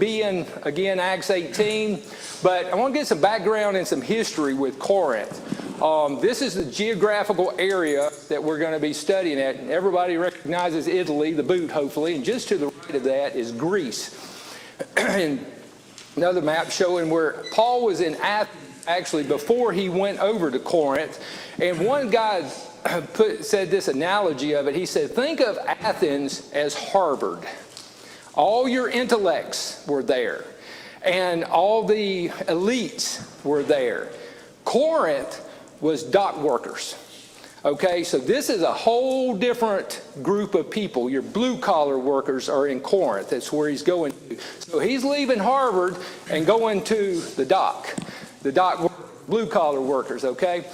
be in, again, Acts 18, but I want to get some background and some history with Corinth. This is the geographical area that we're going to be studying at. And everybody recognizes Italy, the boot, hopefully, and just to the right of that is Greece. And another map showing where Paul was in Athens, actually, before he went over to Corinth. And one guy said this analogy of it. He said, think of Athens as Harvard. All your intellects were there, and all the elites were there. Corinth was dock workers. Okay, so this is a whole different group of people. Your blue-collar workers are in Corinth. That's where he's going to. So he's leaving Harvard and going to the dock blue-collar workers, okay?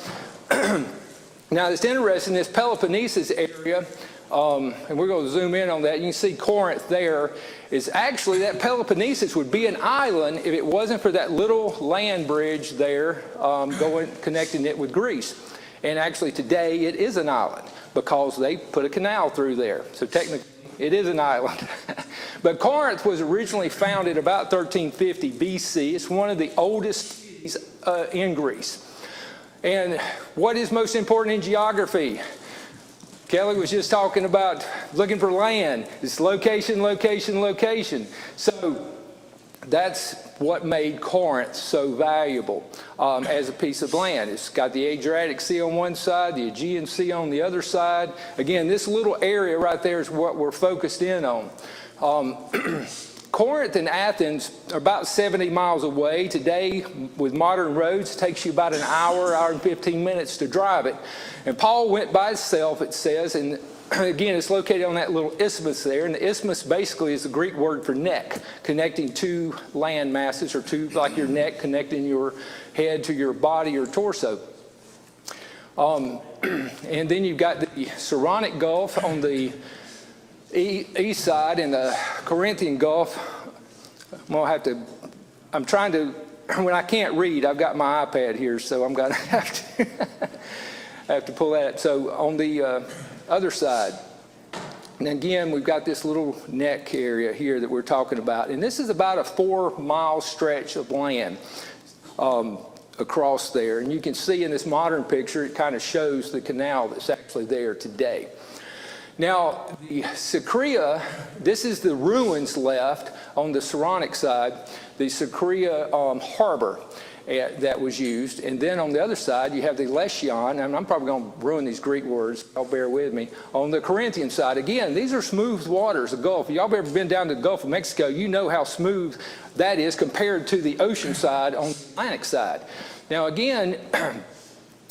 Now, it's interesting, this Peloponnesus area, and we're going to zoom in on that. You can see Corinth there. Is actually, that Peloponnesus would be an island if it wasn't for that little land bridge there connecting it with Greece. And actually, today, it is an island because they put a canal through there. So technically, it is an island. But Corinth was originally founded about 1350 BC. It's one of the oldest cities in Greece. And what is most important in geography? Kelly was just talking about looking for land. It's location, location, location. So that's what made Corinth so valuable as a piece of land. It's got the Adriatic Sea on one side, the Aegean Sea on the other side. Again, this little area right there is what we're focused in on. Corinth and Athens are about 70 miles away. Today, with modern roads, it takes you about an hour and 15 minutes to drive it. And Paul went by himself, it says, and again, it's located on that little isthmus there. And the isthmus basically is the Greek word for neck, connecting two land masses, or two, like your neck, connecting your head to your body or torso. And then you've got the Saronic Gulf on the east side, and the Corinthian Gulf. I'm trying to, when I can't read, I've got my iPad here, so I'm going to have to pull that. So on the other side, and again, we've got this little neck area here that we're talking about, and this is about a 4-mile stretch of land across there. And you can see in this modern picture, it kind of shows the canal that's actually there today. Now, the Sycria, this is the ruins left on the Saronic side, the Sycria harbor that was used. And then on the other side, you have the Lesion, and I'm probably going to ruin these Greek words, y'all bear with me. On the Corinthian side, again, these are smooth waters, the Gulf. Y'all ever been down to the Gulf of Mexico, you know how smooth that is compared to the ocean side on the Atlantic side. Now, again,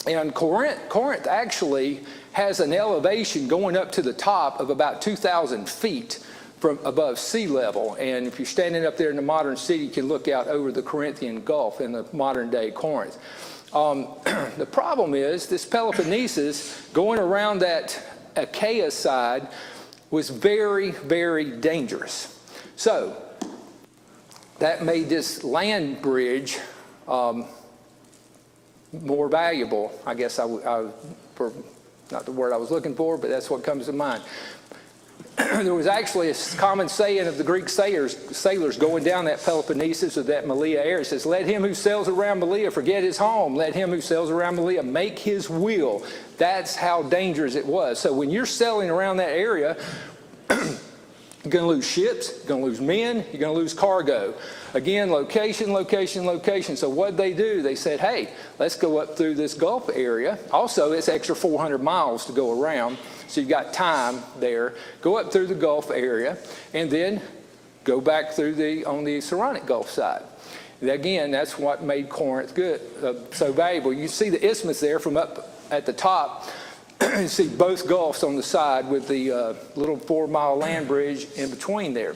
and Corinth actually has an elevation going up to the top of about 2,000 feet from above sea level. And if you're standing up there in the modern city, you can look out over the Corinthian Gulf in the modern day Corinth. The problem is this Peloponnesus going around that Achaia side was very, very dangerous. So that made this land bridge more valuable, I guess, for not the word I was looking for, but that's what comes to mind. There was actually a common saying of the Greek sailors going down that Peloponnesus or that Malea area. It says, let him who sails around Malea forget his home. Let him who sails around Malea make his will. That's how dangerous it was. So when you're sailing around that area, you're going to lose ships, you're going to lose men, you're going to lose cargo. Again, location, location, location. So what they do, they said, hey, let's go up through this Gulf area. Also, it's extra 400 miles to go around, so you've got time there. Go up through the Gulf area, and then go back through on the Saronic Gulf side. And again, that's what made Corinth good, so valuable. You see the isthmus there from up at the top. You see both gulfs on the side with the little 4-mile land bridge in between there.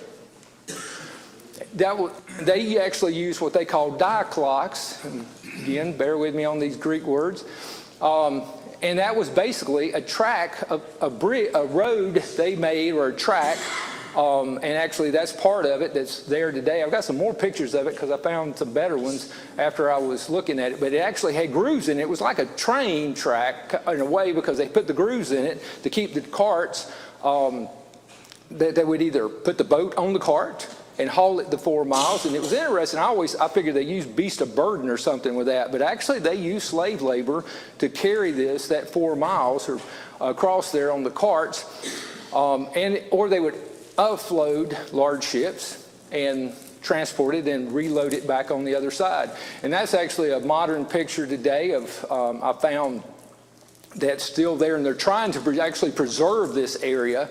They actually used what they call diaclocs. And again, bear with me on these Greek words. And that was basically a track, a road they made, or a track. And actually, that's part of it that's there today. I've got some more pictures of it because I found some better ones after I was looking at it. But it actually had grooves in it. It was like a train track in a way because they put the grooves in it to keep the carts. They would either put the boat on the cart and haul it the 4 miles. And it was interesting. I figured they used beast of burden or something with that, but actually they used slave labor to carry that 4 miles or across there on the carts, or they would offload large ships and transport it and reload it back on the other side. And that's actually a modern picture today of I found that's still there, and they're trying to actually preserve this area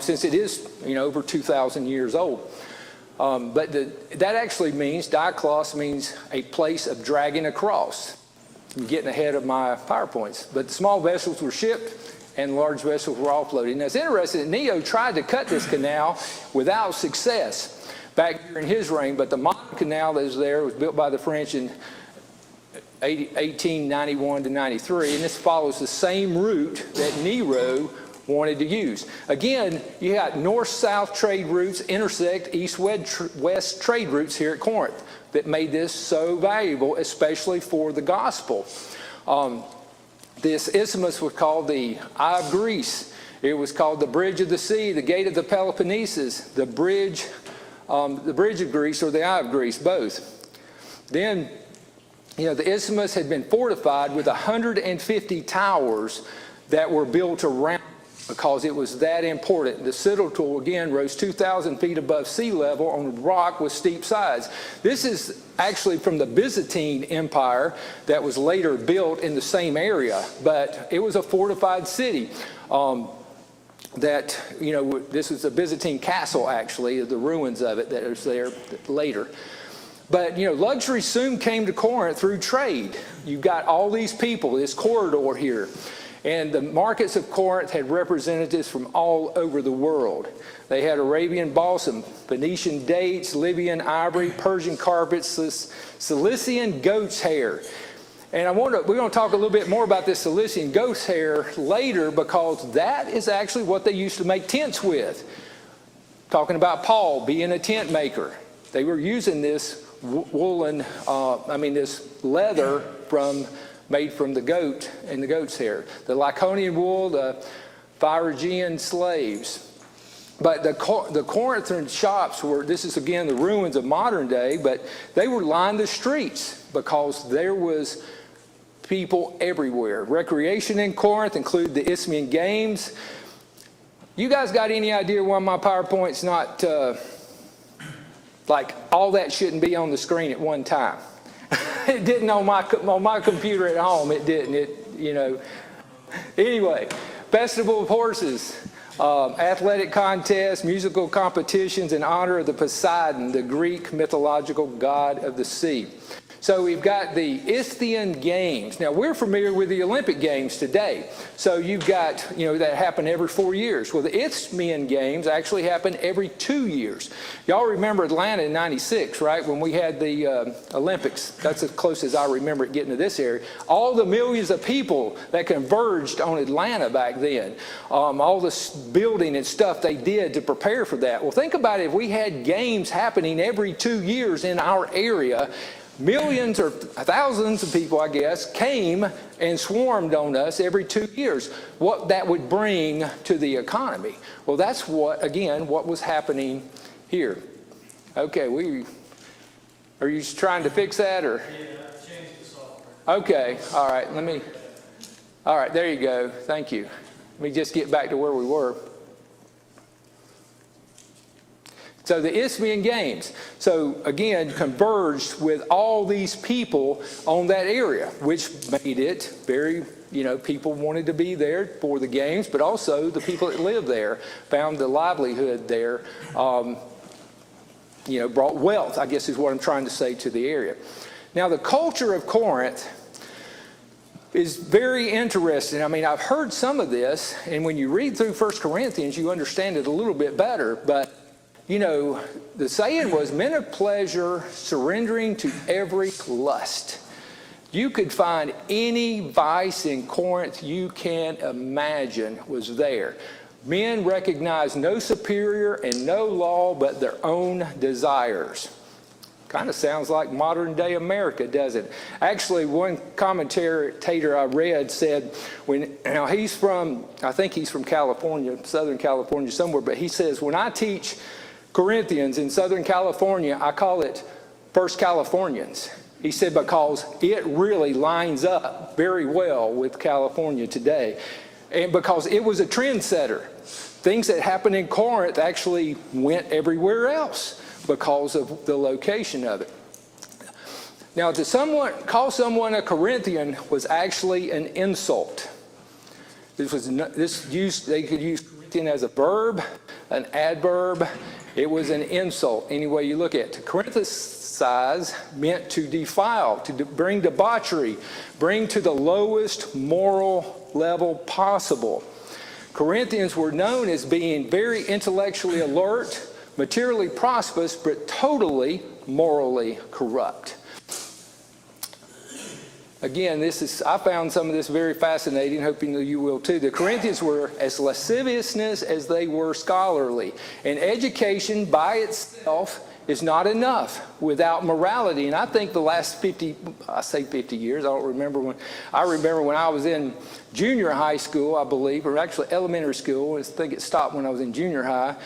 since it is over 2,000 years old. But that actually means, Diklos means a place of dragging across. I'm getting ahead of my PowerPoints. But the small vessels were shipped and large vessels were offloaded. Now it's interesting that Neo tried to cut this canal without success back during his reign, but the modern canal that is there was built by the French in 1891 to 93, and this follows the same route that Nero wanted to use. Again, you got north-south trade routes intersect east-west trade routes here at Corinth that made this so valuable, especially for the gospel. This isthmus was called the Eye of Greece. It was called the Bridge of the Sea, the Gate of the Peloponnesus, the Bridge of Greece, or the Eye of Greece, both. Then, the isthmus had been fortified with 150 towers that were built around because it was that important. The citadel, again, rose 2,000 feet above sea level on rock with steep sides. This is actually from the Byzantine Empire that was later built in the same area, but it was a fortified city. This is a Byzantine castle, actually, the ruins of it that is there later. But, luxury soon came to Corinth through trade. You've got all these people, this corridor here. And the markets of Corinth had representatives from all over the world. They had Arabian balsam, Phoenician dates, Libyan ivory, Persian carpets, Cilician goat's hair. And we're going to talk a little bit more about this Cilician goat's hair later, because that is actually what they used to make tents with. Talking about Paul being a tent maker. They were using this this leather made from the goat and the goat's hair. The Lycaonian wool, the Phrygian slaves. But the Corinthian shops this is again the ruins of modern day, but they were lined the streets because there was people everywhere. Recreation in Corinth included the Isthmian Games. You guys got any idea why my PowerPoint's not, like all that shouldn't be on the screen at one time? It didn't on my computer at home. It didn't. Anyway, Festival of Horses, athletic contests, musical competitions in honor of the Poseidon, the Greek mythological god of the sea. So we've got the Isthmian Games. Now, we're familiar with the Olympic Games today. So you've got, that happen every 4 years. Well, the Isthmian Games actually happen every 2 years. Y'all remember Atlanta in '96, right, when we had the Olympics. That's as close as I remember it getting to this area. All the millions of people that converged on Atlanta back then, all this building and stuff they did to prepare for that. Well, think about it. If we had games happening every 2 years in our area, millions or thousands of people, I guess, came and swarmed on us every 2 years. What that would bring to the economy. Well, that's what was happening here. Okay, are you trying to fix that or? Yeah, I changed the software. Okay, all right, there you go. Thank you. Let me just get back to where we were. So the Isthmian Games, again, converged with all these people on that area, which made it very, people wanted to be there for the games, but also the people that lived there found the livelihood there, brought wealth, I guess is what I'm trying to say, to the area. Now, the culture of Corinth is very interesting. I've heard some of this, and when you read through 1 Corinthians, you understand it a little bit better, but the saying was, men of pleasure surrendering to every lust. You could find any vice in Corinth you can imagine was there. Men recognized no superior and no law but their own desires. Kind of sounds like modern day America, doesn't it? Actually, one commentator I read said, I think he's from California, Southern California somewhere, but he says, when I teach Corinthians in Southern California, I call it First Californians. He said because it really lines up very well with California today. And because it was a trendsetter. Things that happened in Corinth actually went everywhere else because of the location of it. Now, to call someone a Corinthian was actually an insult. They could use Corinthian as a verb, an adverb. It was an insult any way you look at it. To Corinthicize meant to defile, to bring debauchery, bring to the lowest moral level possible. Corinthians were known as being very intellectually alert, materially prosperous, but totally morally corrupt. Again, I found some of this very fascinating, hoping that you will too. The Corinthians were as lasciviousness as they were scholarly. And education by itself is not enough without morality. And I think the last 50 years, I remember when I was in junior high school, I believe, or actually elementary school. I think it stopped when I was in junior high.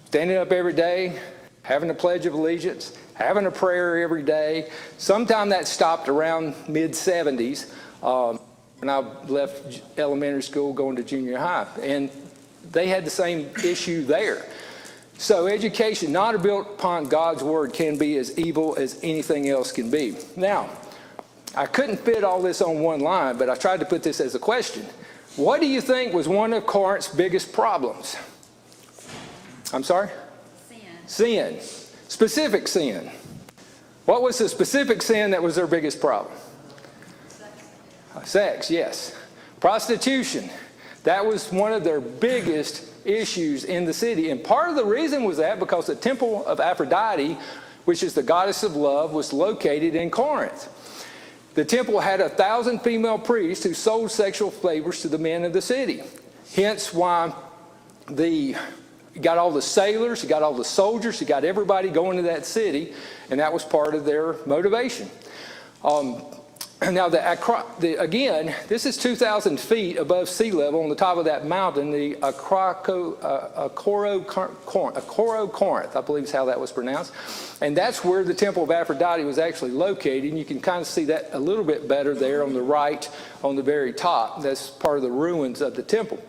Standing up every day, having a Pledge of Allegiance, having a prayer every day. Sometime that stopped around mid-70s when I left elementary school going to junior high. And they had the same issue there. So education not built upon God's word can be as evil as anything else can be. Now, I couldn't fit all this on one line, but I tried to put this as a question. What do you think was one of Corinth's biggest problems? I'm sorry? Sin. Specific sin. What was the specific sin that was their biggest problem? Sex, yes. Prostitution. That was one of their biggest issues in the city. And part of the reason was that because the temple of Aphrodite, which is the goddess of love, was located in Corinth. The temple had 1,000 female priests who sold sexual favors to the men of the city. Hence why you got all the sailors, you got all the soldiers, you got everybody going to that city, and that was part of their motivation. Now, again, this is 2,000 feet above sea level on the top of that mountain, the Corinth, I believe is how that was pronounced. And that's where the Temple of Aphrodite was actually located. And you can kind of see that a little bit better there on the right, on the very top. That's part of the ruins of the temple.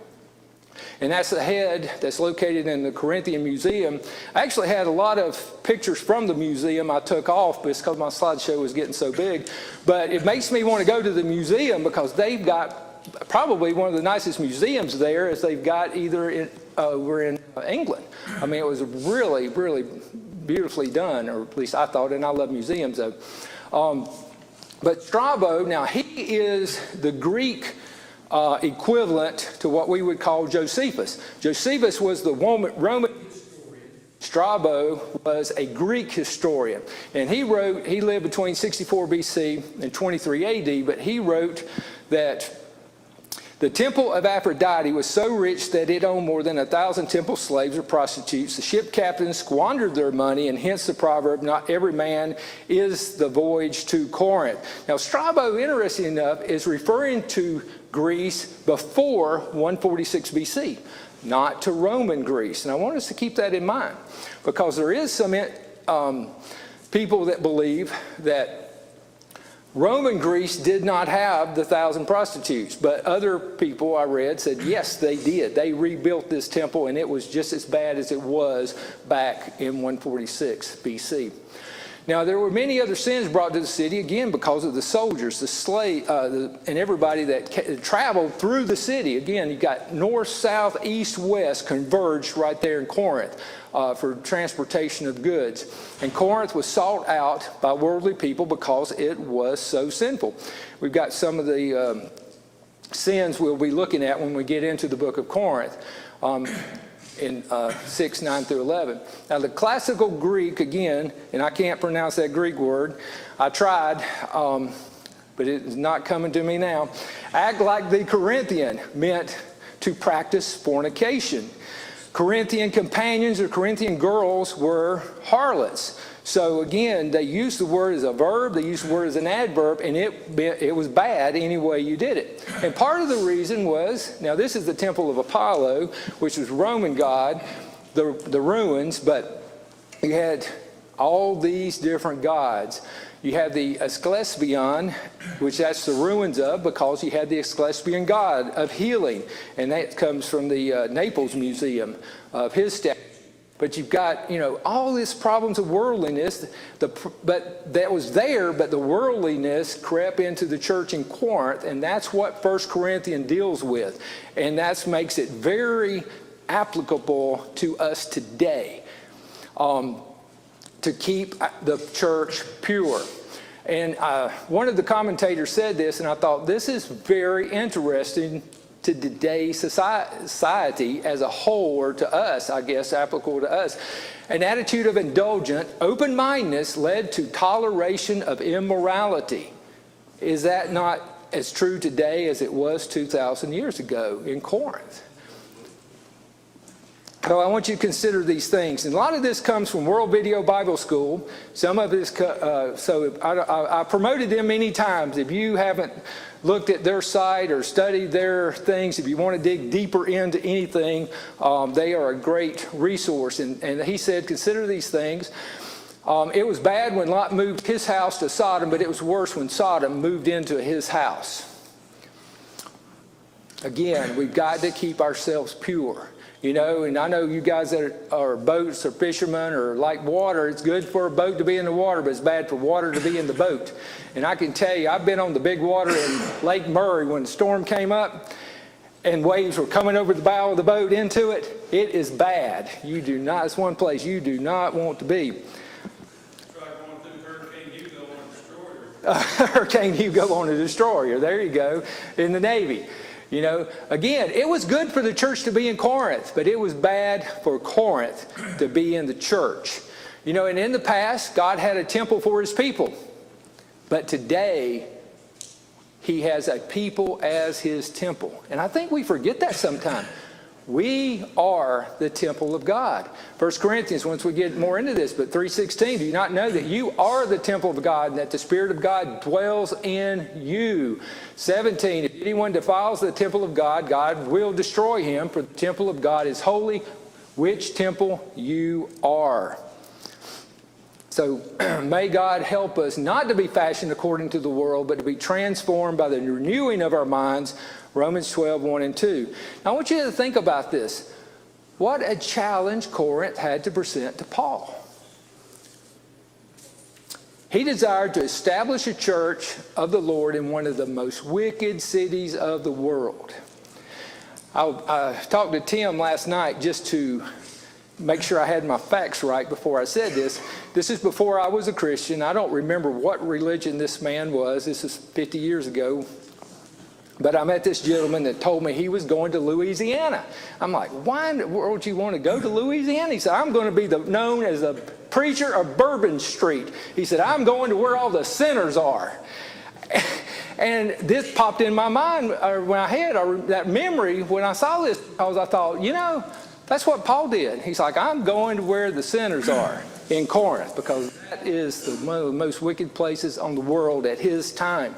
And that's the head that's located in the Corinthian Museum. I actually had a lot of pictures from the museum I took off because my slideshow was getting so big. But it makes me want to go to the because they've got probably one of the nicest museums there as they've got over in England. I mean, it was really, really beautifully done, or at least I thought, and I love museums though. But Strabo, now he is the Greek equivalent to what we would call Josephus. Josephus was the Roman historian. Strabo was a Greek historian. And he lived between 64 BC and 23 AD, but he wrote that the temple of Aphrodite was so rich that it owned more than 1,000 temple slaves or prostitutes. The ship captains squandered their money, and hence the proverb, not every man is the voyage to Corinth. Now, Strabo, interesting enough, is referring to Greece before 146 BC, not to Roman Greece. And I want us to keep that in mind because there is some people that believe that Roman Greece did not have the 1,000 prostitutes, but other people I read said, yes, they did. They rebuilt this temple, and it was just as bad as it was back in 146 BC. Now, there were many other sins brought to the city, again, because of the soldiers, the slave, and everybody that traveled through the city. Again, you got north, south, east, west converged right there in Corinth for transportation of goods. And Corinth was sought out by worldly people because it was so sinful. We've got some of the sins we'll be looking at when we get into the book of Corinth. In 6, 9 through 11. Now the classical Greek, again, and I can't pronounce that Greek word. I tried, but it is not coming to me now. Act like the Corinthian meant to practice fornication. Corinthian companions or Corinthian girls were harlots. So again, they used the word as a verb, they used the word as an adverb, and it was bad any way you did it. And part of the reason was, now this is the temple of Apollo, which was Roman god, the ruins, but you had all these different gods. You have the Asclepion, which that's the ruins of, because you had the Asclepian god of healing, and that comes from the Naples Museum of his statue. But you've got, all these problems of worldliness, but that was there, but the worldliness crept into the church in Corinth, and that's what 1 Corinthians deals with. And that makes it very applicable to us today, to keep the church pure. And one of the commentators said this, and I thought this is very interesting to today's society as a whole, or to us, I guess, applicable to us. An attitude of indulgent, open-mindedness led to toleration of immorality. Is that not as true today as it was 2,000 years ago in Corinth? So I want you to consider these things. And a lot of this comes from World Video Bible School. Some of this, so I promoted them many times. If you haven't looked at their site or studied their things, if you want to dig deeper into anything, they are a great resource. And he said, consider these things. It was bad when Lot moved his house to Sodom, but it was worse when Sodom moved into his house. Again, we've got to keep ourselves pure. And I know you guys that are boats or fishermen or like water, it's good for a boat to be in the water, but it's bad for water to be in the boat. And I can tell you, I've been on the big water in Lake Murray when the storm came up and waves were coming over the bow of the boat into it. It is bad. It's one place you do not want to be. Try going through Hurricane Hugo on a destroyer. Hurricane Hugo on a destroyer. There you go, in the Navy. Again, it was good for the church to be in Corinth, but it was bad for Corinth to be in the church. And in the past, God had a temple for his people. But today, he has a people as his temple. And I think we forget that sometimes. We are the temple of God. 1 Corinthians, once we get more into this, but 3:16, do you not know that you are the temple of God and that the Spirit of God dwells in you? 17, if anyone defiles the temple of God, God will destroy him, for the temple of God is holy, which temple you are. So may God help us not to be fashioned according to the world, but to be transformed by the renewing of our minds. Romans 12, 1 and 2. Now I want you to think about this. What a challenge Corinth had to present to Paul. He desired to establish a church of the Lord in one of the most wicked cities of the world. I talked to Tim last night just to make sure I had my facts right before I said this. This is before I was a Christian. I don't remember what religion this man was. This is 50 years ago. But I met this gentleman that told me he was going to Louisiana. I'm like, why in the world would you want to go to Louisiana? He said, I'm going to be known as the preacher of Bourbon Street. He said, I'm going to where all the sinners are. And this popped in my mind when I had that memory when I saw this, because I thought, that's what Paul did. He's like, I'm going to where the sinners are in Corinth, because that is one of the most wicked places on the world at his time.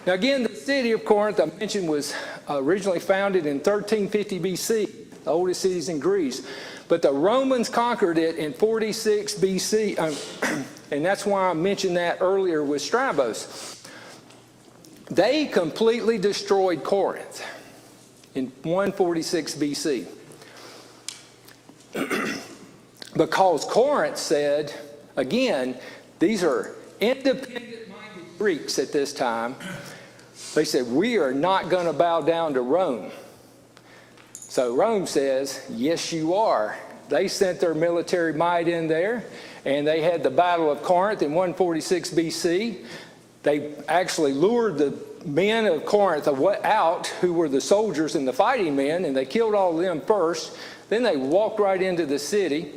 Now again, the city of Corinth, I mentioned, was originally founded in 1350 BC, the oldest cities in Greece. But the Romans conquered it in 46 BC, and that's why I mentioned that earlier with Strabos. They completely destroyed Corinth in 146 BC. Because Corinth said, again, these are independent-minded Greeks at this time. They said, we are not going to bow down to Rome. So Rome says, yes, you are. They sent their military might in there, and they had the Battle of Corinth in 146 BC. They actually lured the men of Corinth out, who were the soldiers and the fighting men, and they killed all of them first. Then they walked right into the city.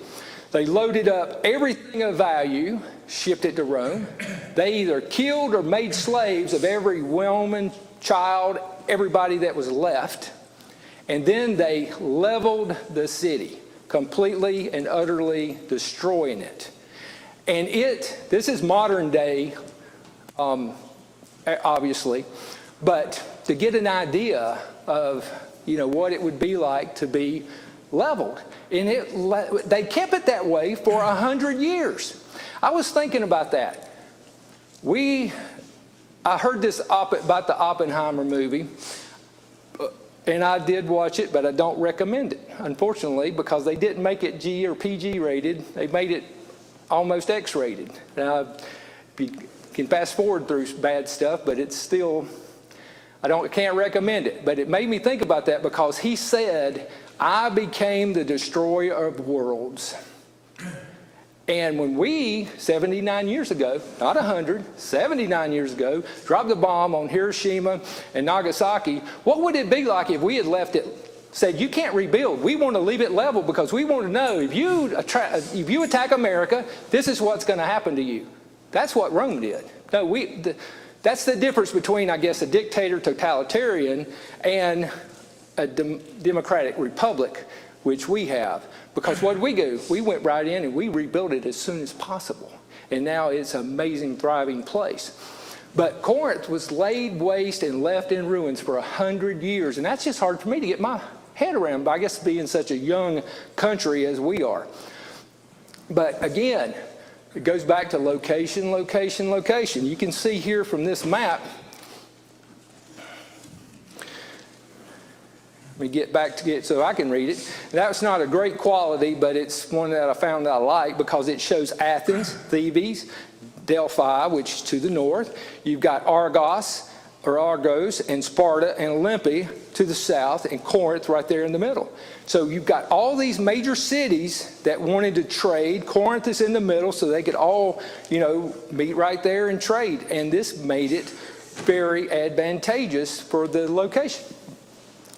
They loaded up everything of value, shipped it to Rome. They either killed or made slaves of every woman, child, everybody that was left. And then they leveled the city, completely and utterly destroying it. And this is modern day, obviously, but to get an idea of, what it would be like to be leveled. And they kept it that way for 100 years. I was thinking about that. I heard this about the Oppenheimer movie, and I did watch it, but I don't recommend it, unfortunately, because they didn't make it G or PG rated. They made it almost X rated. Now, you can fast forward through bad stuff, but it's still, I can't recommend it. But it made me think about that because he said, I became the destroyer of worlds. And when we, 79 years ago, not 100, 79 years ago, dropped the bomb on Hiroshima and Nagasaki, what would it be like if we had left it, said, you can't rebuild. We want to leave it level because we want to know if you attack America, this is what's going to happen to you. That's what Rome did. No, that's the difference between, I guess, a dictator totalitarian and a democratic republic, which we have. Because what did we do? We went right in and we rebuilt it as soon as possible. And now it's an amazing, thriving place. But Corinth was laid waste and left in ruins for 100 years. And that's just hard for me to get my head around, I guess, being such a young country as we are. But again, it goes back to location, location, location. You can see here from this map. Let me get back to it so I can read it. That's not a great quality, but it's one that I found that I like because it shows Athens, Thebes, Delphi, which is to the north. You've got Argos, and Sparta and Olympia to the south, and Corinth right there in the middle. So you've got all these major cities that wanted to trade. Corinth is in the middle, so they could all, meet right there and trade. And this made it very advantageous for the location.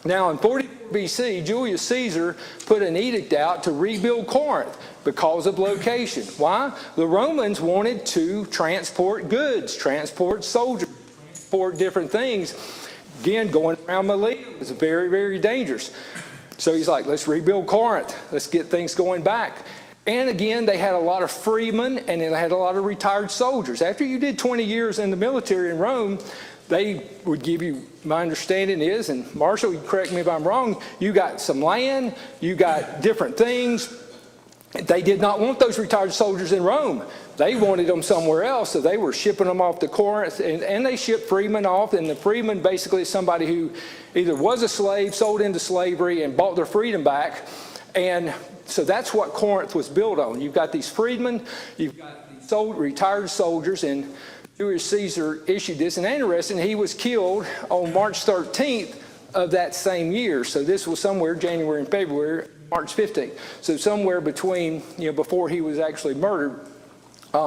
Now, in 44 BC, Julius Caesar put an edict out to rebuild Corinth because of location. Why? The Romans wanted to transport goods, transport soldiers, transport different things. Again, going around Miletus was very, very dangerous. So he's like, let's rebuild Corinth. Let's get things going back. And again, they had a lot of freedmen and they had a lot of retired soldiers. After you did 20 years in the military in Rome, they would give you, my understanding is, and Marshall, you correct me if I'm wrong, you got some land, you got different things. They did not want those retired soldiers in Rome. They wanted them somewhere else, so they were shipping them off to Corinth, and they shipped freedmen off, and the freedman basically is somebody who either was a slave, sold into slavery, and bought their freedom back. And so that's what Corinth was built on. You've got these freedmen, you've got these retired soldiers, and Julius Caesar issued this, and interesting, he was killed on March 13th of that same year. So this was somewhere January and February, March 15th. So somewhere between, before he was actually murdered,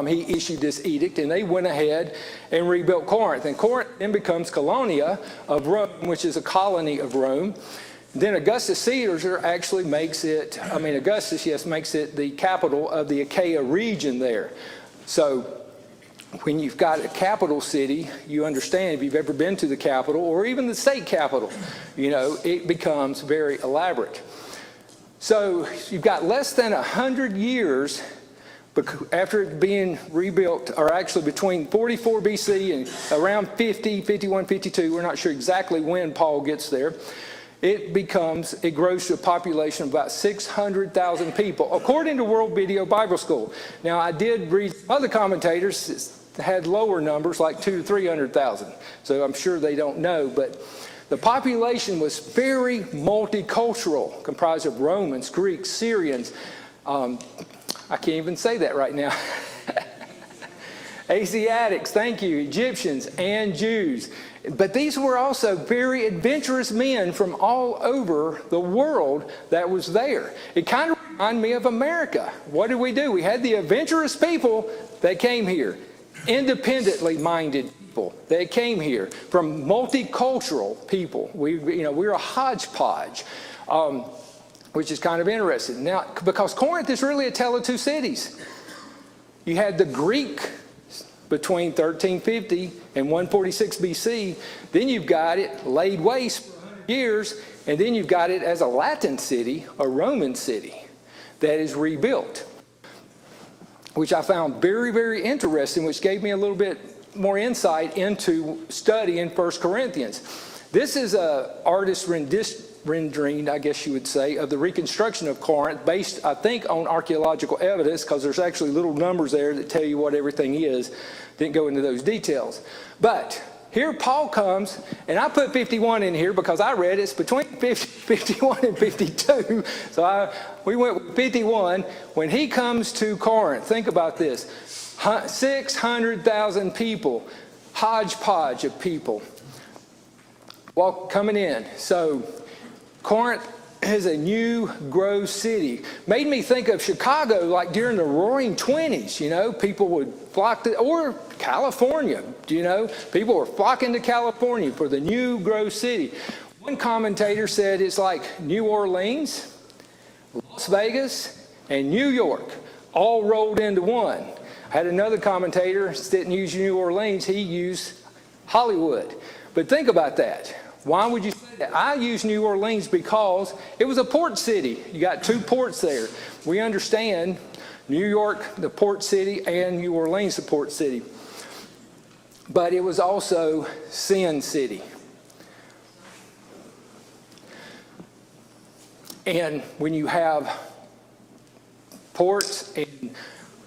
he issued this edict, and they went ahead and rebuilt Corinth. And Corinth then becomes Colonia of Rome, which is a colony of Rome. Then Augustus Caesar actually makes it the capital of the Achaia region there. So when you've got a capital city, you understand, if you've ever been to the capital or even the state capital, it becomes very elaborate. So you've got less than 100 years after it being rebuilt, or actually between 44 BC and around 50, 51, 52, we're not sure exactly when Paul gets there, it grows to a population of about 600,000 people, according to World Video Bible School. Now, I did read other commentators had lower numbers, like 200,000 to 300,000. So I'm sure they don't know, but the population was very multicultural, comprised of Romans, Greeks, Syrians. I can't even say that right now. Asiatics, thank you, Egyptians, and Jews. But these were also very adventurous men from all over the world that was there. It kind of reminded me of America. What did we do? We had the adventurous people that came here, independently minded people that came here, from multicultural people. We're a hodgepodge, which is kind of interesting. Now, because Corinth is really a tale of two cities. You had the Greek between 1350 and 146 BC. Then you've got it laid waste for 100 years, and then you've got it as a Latin city, a Roman city, that is rebuilt, which I found very, very interesting, which gave me a little bit more insight into studying 1 Corinthians. This is an artist's rendering, I guess you would say, of the reconstruction of Corinth based, I think, on archaeological evidence, because there's actually little numbers there that tell you what everything is. Didn't go into those details. But here Paul comes, and I put 51 in here because I read it's between 51 and 52. So we went with 51. When he comes to Corinth, think about this. 600,000 people, hodgepodge of people coming in. So Corinth is a new growth city. Made me think of Chicago like during the roaring 20s, you know, people would flock to, or California, you know, people were flocking to California for the new growth city. One commentator said it's like New Orleans, Las Vegas, and New York all rolled into one. I had another commentator didn't use New Orleans, he used Hollywood. But think about that. Why would you say that? I use New Orleans because it was a port city. You got two ports there. We understand New York, the port city, and New Orleans, the port city. But it was also Sin City. And when you have ports and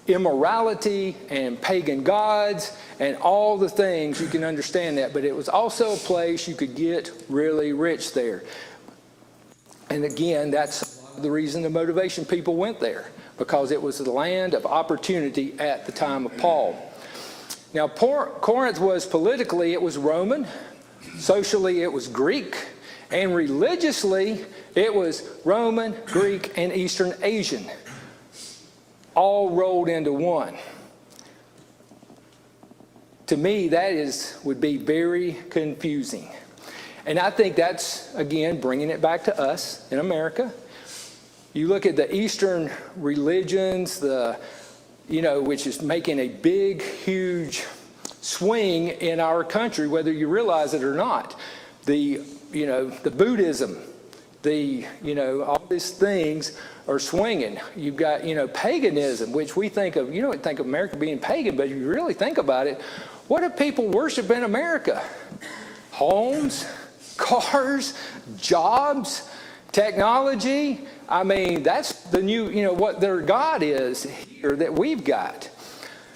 immorality and pagan gods and all the things, you can understand that. But it was also a place you could get really rich there. And again, that's the reason, the motivation people went there, because it was the land of opportunity at the time of Paul. Now, Corinth was politically, it was Roman. Socially, it was Greek. And religiously, it was Roman, Greek, and Eastern Asian, all rolled into one. To me, that would be very confusing. And I think that's, again, bringing it back to us in America. You look at the Eastern religions, which is making a big, huge swing in our country, whether you realize it or not. The Buddhism, all these things are swinging. You've got, paganism, which we think of, you don't think of America being pagan, but if you really think about it, what do people worship in America? Homes, cars, jobs, technology. I mean, that's the new, what their God is here that we've got.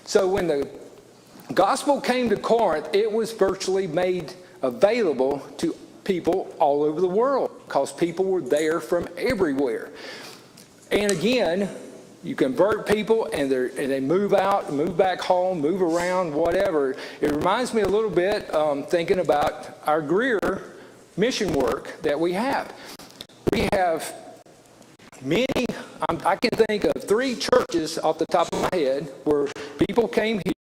So when the gospel came to Corinth, it was virtually made available to people all over the world because people were there from everywhere. And again, you convert people and they move out, move back home, move around, whatever. It reminds me a little bit, thinking about our Greer mission work that we have. We have many, I can think of 3 churches off the top of my head where people came here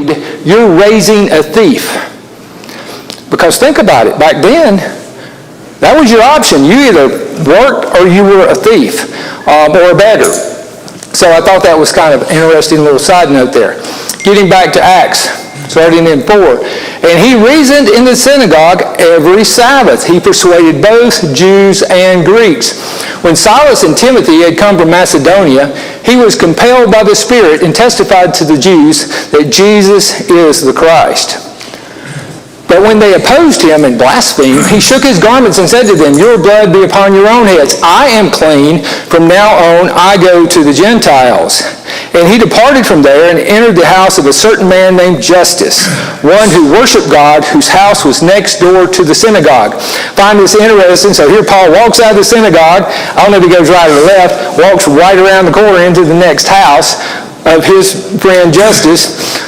believed, you're raising a thief. Because think about it, back then, that was your option. You either worked or you were a thief or a beggar. So I thought that was kind of an interesting little side note there. Getting back to Acts, starting in 4. And he reasoned in the synagogue every Sabbath. He persuaded both Jews and Greeks. When Silas and Timothy had come from Macedonia, he was compelled by the Spirit and testified to the Jews that Jesus is the Christ. But when they opposed him and blasphemed, he shook his garments and said to them, your blood be upon your own heads. I am clean. From now on, I go to the Gentiles. And he departed from there and entered the house of a certain man named Justus, one who worshiped God, whose house was next door to the synagogue. Find this interesting. So here Paul walks out of the synagogue. I don't know if he goes right or left, walks right around the corner into the next house of his friend Justus.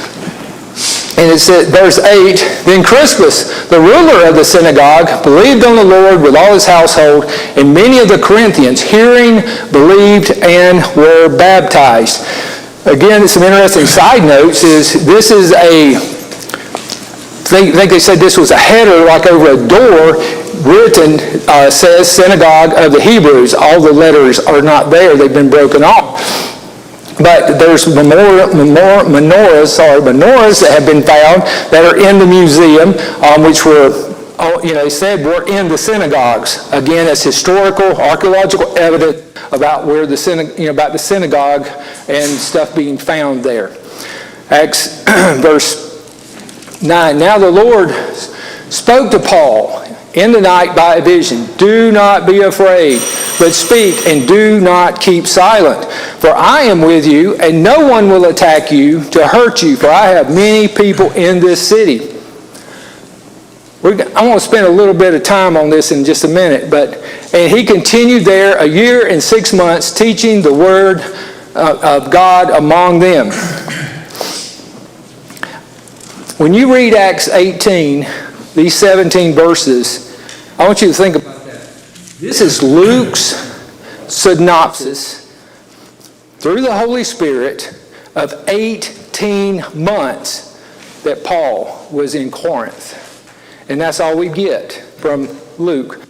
And it said, verse 8, then Crispus, the ruler of the synagogue, believed on the Lord with all his household, and many of the Corinthians, hearing, believed, and were baptized. Again, some interesting side notes is this is I think they said this was a header like over a door written, says Synagogue of the Hebrews. All the letters are not there. They've been broken off. But there's menorahs that have been found that are in the museum, which were, said were in the synagogues. Again, it's historical, archaeological evidence about where about the synagogue and stuff being found there. Acts verse 9. Now the Lord spoke to Paul in the night by a vision. Do not be afraid, but speak, and do not keep silent. For I am with you, and no one will attack you to hurt you, for I have many people in this city. I want to spend a little bit of time on this in just a minute. And he continued there 1 year and 6 months, teaching the word of God among them. When you read Acts 18, these 17 verses, I want you to think about that. This is Luke's synopsis through the Holy Spirit of 18 months that Paul was in Corinth. And that's all we get from Luke,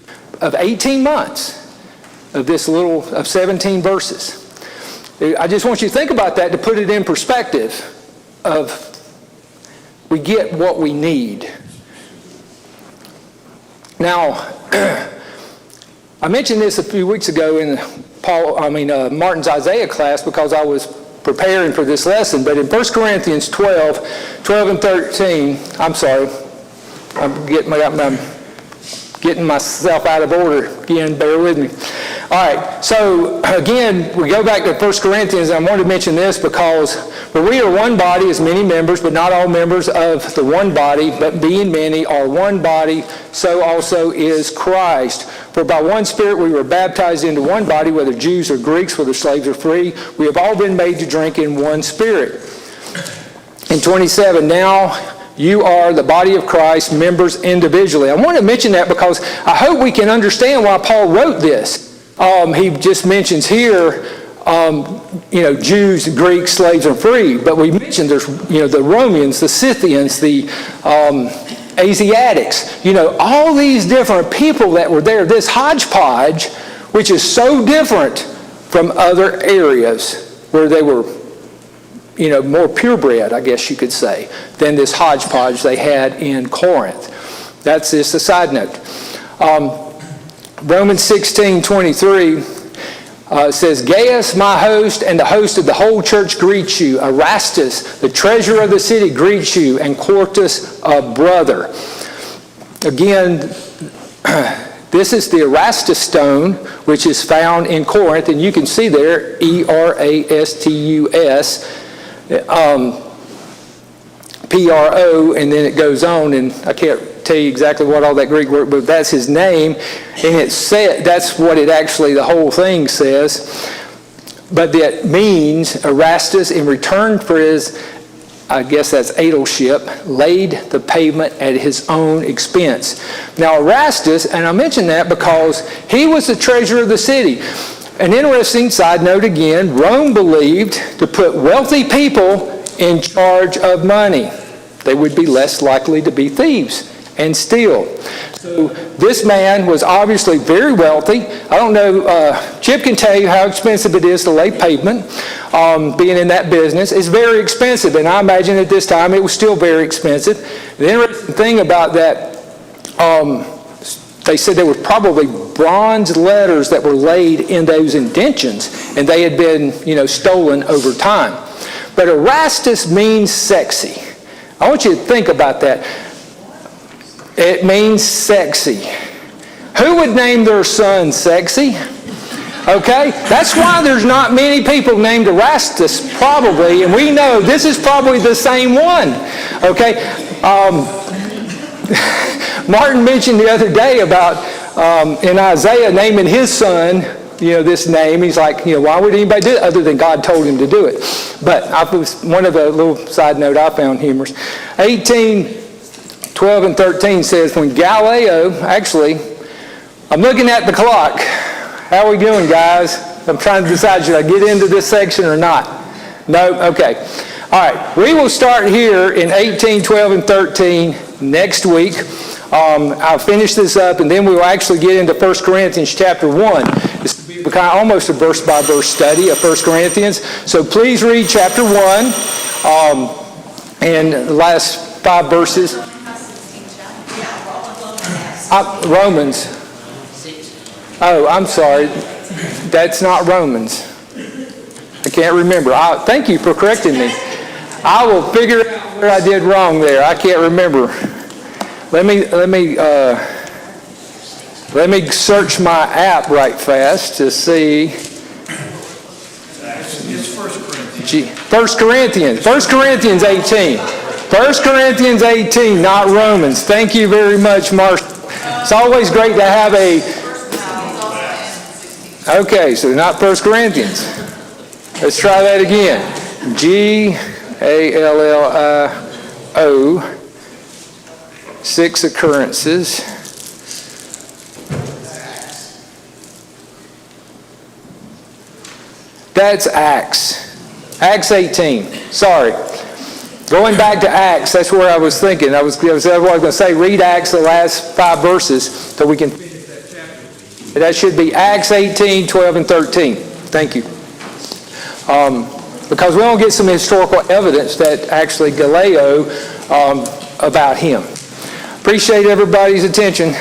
of 18 months of this of 17 verses. I just want you to think about that to put it in perspective of we get what we need. Now, I mentioned this a few weeks ago in Martin's Isaiah class because I was preparing for this lesson, but in 1 Corinthians 12 and 13, I'm sorry, I'm getting myself out of order again, bear with me. All right, so again, we go back to 1 Corinthians, and I want to mention this because we are one body as many members, but not all members of the one body, but being many are one body, so also is Christ. For by one Spirit we were baptized into one body, whether Jews or Greeks, whether slaves or free. We have all been made to drink in one Spirit. In 27, now you are the body of Christ, members individually. I want to mention that because I hope we can understand why Paul wrote this. He just mentions here, Jews, Greeks, slaves, and free. But we mentioned there's, the Romans, the Scythians, the Asiatics. All these different people that were there. This hodgepodge, which is so different from other areas where they were, more purebred, I guess you could say, than this hodgepodge they had in Corinth. That's just a side note. Romans 16:23 says, Gaius, my host, and the host of the whole church greets you. Erastus, the treasurer of the city, greets you, and Quartus, a brother. Again, this is the Erastus stone, which is found in Corinth, and you can see there, Erastus, P-R-O, and then it goes on, and I can't tell you exactly what all that Greek word, but that's his name, and it said that's what it actually, the whole thing says. But that means Erastus, in return for his, I guess that's aedileship, laid the pavement at his own expense. Now Erastus, and I mention that because he was the treasurer of the city. An interesting side note again, Rome believed to put wealthy people in charge of money. they would be less likely to be thieves and steal. So this man was obviously very wealthy. I don't know, Chip can tell you how expensive it is to lay pavement, being in that business. It's very expensive, and I imagine at this time it was still very expensive. The interesting thing about that, they said there were probably bronze letters that were laid in those indentions, and they had been, stolen over time. But Erastus means sexy. I want you to think about that. It means sexy. Who would name their son Sexy? Okay? That's why there's not many people named Erastus, probably, and we know this is probably the same one. Okay? Martin mentioned the other day about in Isaiah naming his son, this name. He's like, why would anybody do it other than God told him to do it? But one of the little side note I found humorous. 18:12 and 13 says, when Galileo, actually, I'm looking at the clock. How are we doing, guys? I'm trying to decide, should I get into this section or not? No? Okay. All right. We will start here in 18:12 and 13 next week. I'll finish this up, and then we will actually get into 1 Corinthians chapter 1. This will be almost a verse-by-verse study of 1 Corinthians. So please read chapter 1 and the last 5 verses. Romans. Oh, I'm sorry. That's not Romans. I can't remember. Thank you for correcting me. I will figure out where I did wrong there. I can't remember. Let me search my app right fast to see. It's 1 Corinthians. 1 Corinthians 18. 1 Corinthians 18, not Romans. Thank you very much, Mark. It's always great to have Okay, so not 1 Corinthians. Let's try that again. Gallio, 6 occurrences. That's Acts. Acts 18. Sorry. Going back to Acts, that's where I was thinking. I was going to say, read Acts, the last 5 verses, so we can finish that chapter. That should be Acts 18, 12, and 13. Thank you. Because we don't get some historical evidence that actually Galileo about him. Appreciate everybody's attention.